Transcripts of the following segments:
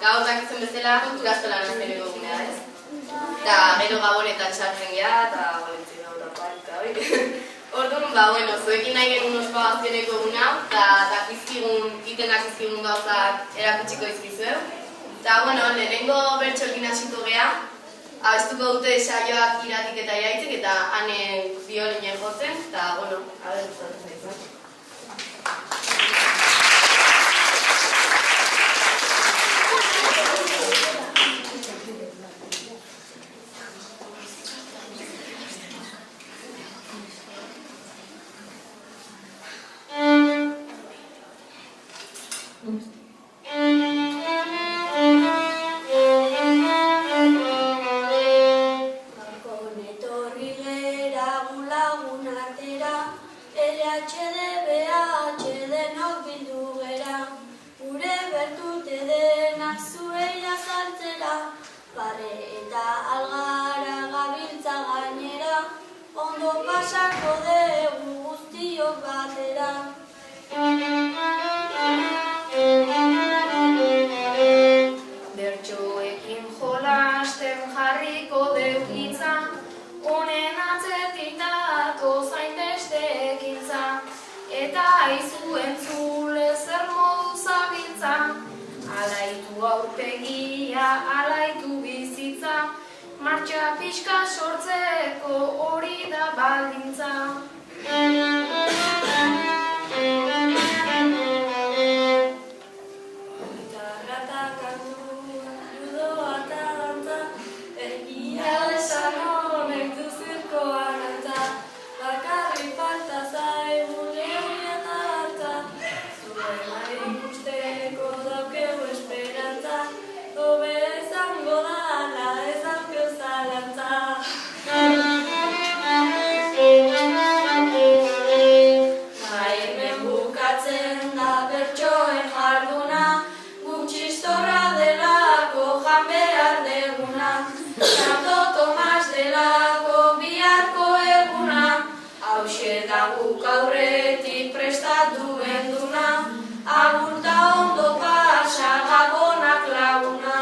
gaur dakitzen bezala gaztolan azteneko gunea, ez? Eta gero gabonetan txartzen geha, eta goletzen gaur da parika, hori? Orduan, zuekin nahi genuen ospagazioneko guna, eta iten dakizkigun gauzak erakutsiko izkizueu. Eta, lehenengo bertxoekin hasiko geha, abestuko dute saioak iratik eta iraitzek, eta hane biolinen jotzen, eta, abe gustatzen zaizu. Bertxoekin jolasten jarriko deukitza, honen atzetik dato zain beste ekintza, eta aizu entzule zer modu zabiltza, alaitu aurpegia, alaitu bizitza, martxa pixka sortzeko hori da baldintza. Guk aurretik prestatu genduna, agurta ondo pasa gabonak laguna.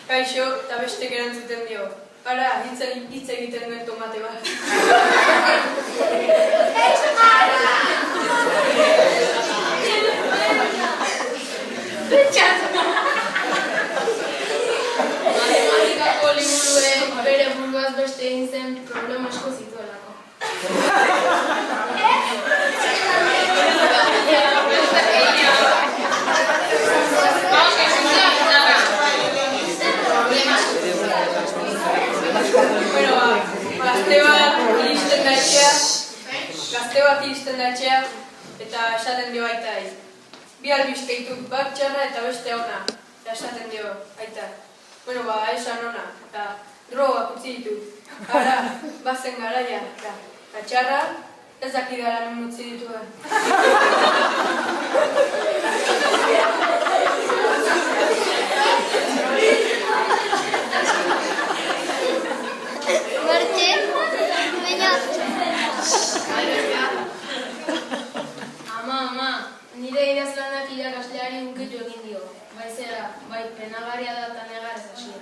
Kaixo, eta bestek erantzuten dio. Ara, hitz egiten duen tomate bat. eta esaten dio aitai. Bi albiste ditu, bat txarra eta beste ona, eta esaten dio aita. Bueno, esan ona, eta drogak utzi ditu. Ara, bazen garaia, eta txarra, ez dakidara non utzi dituen. Ama, nire idazlanak irakasleari unkitu egin dio. Baizera, bai penagarria da eta negar ez hasia.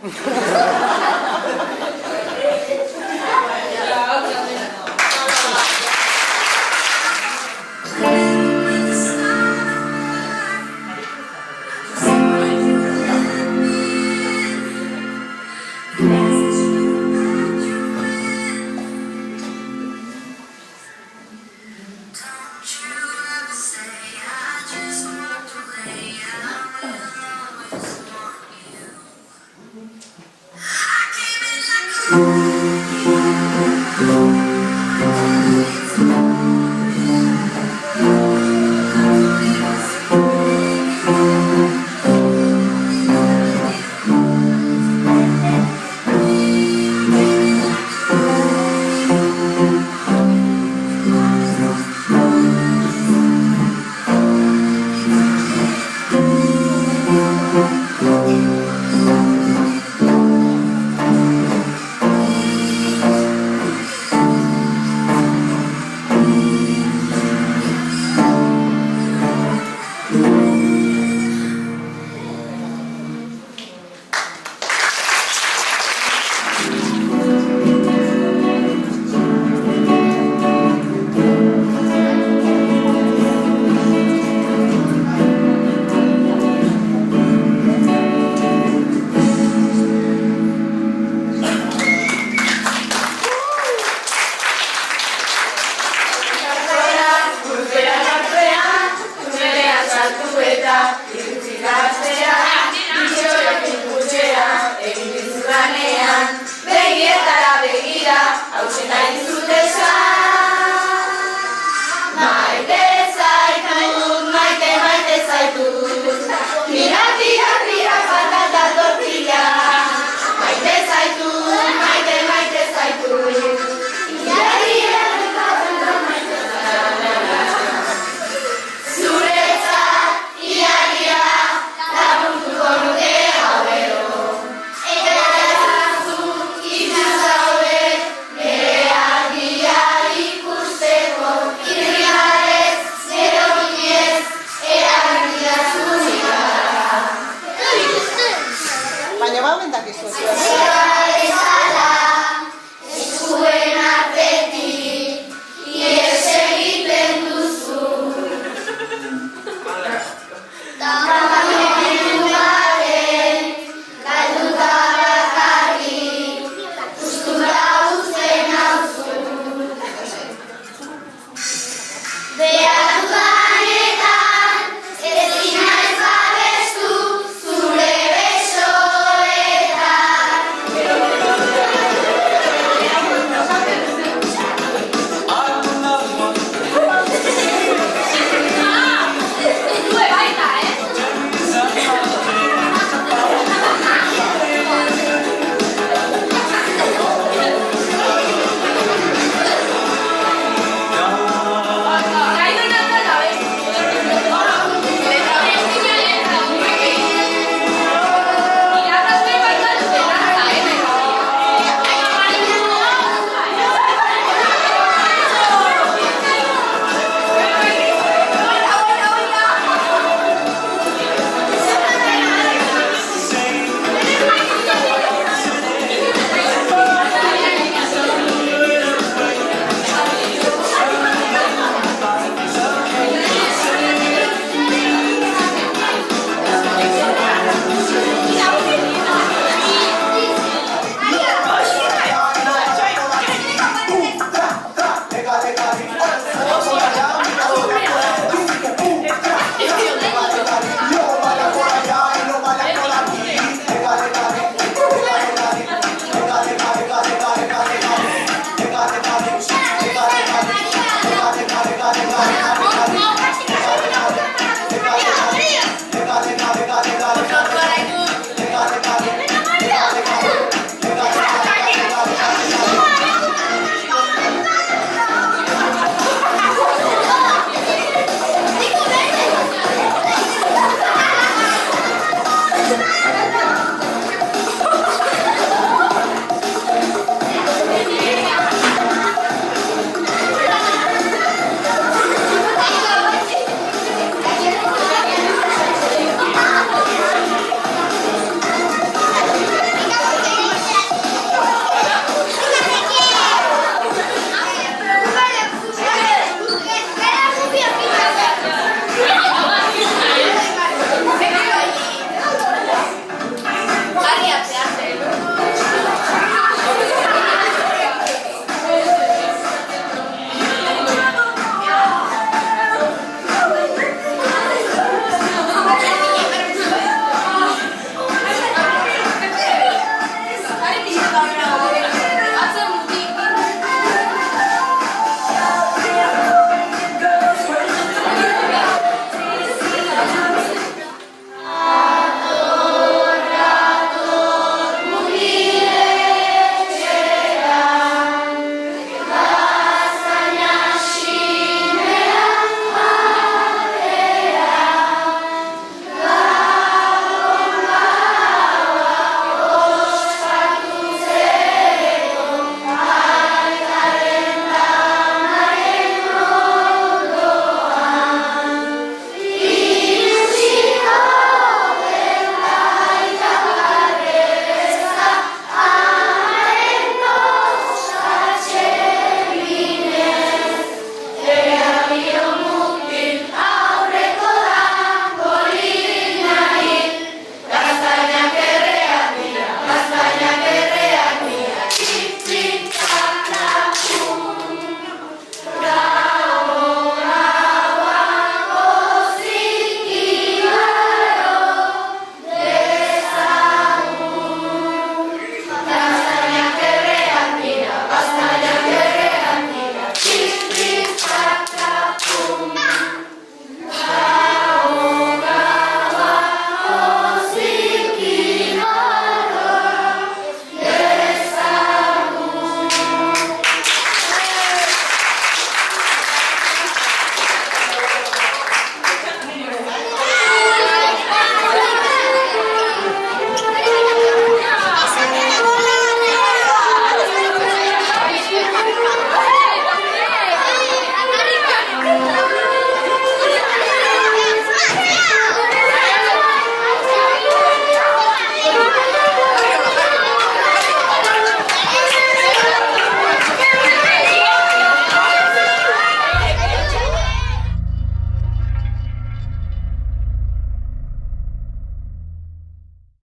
Baina ba omen dakizu.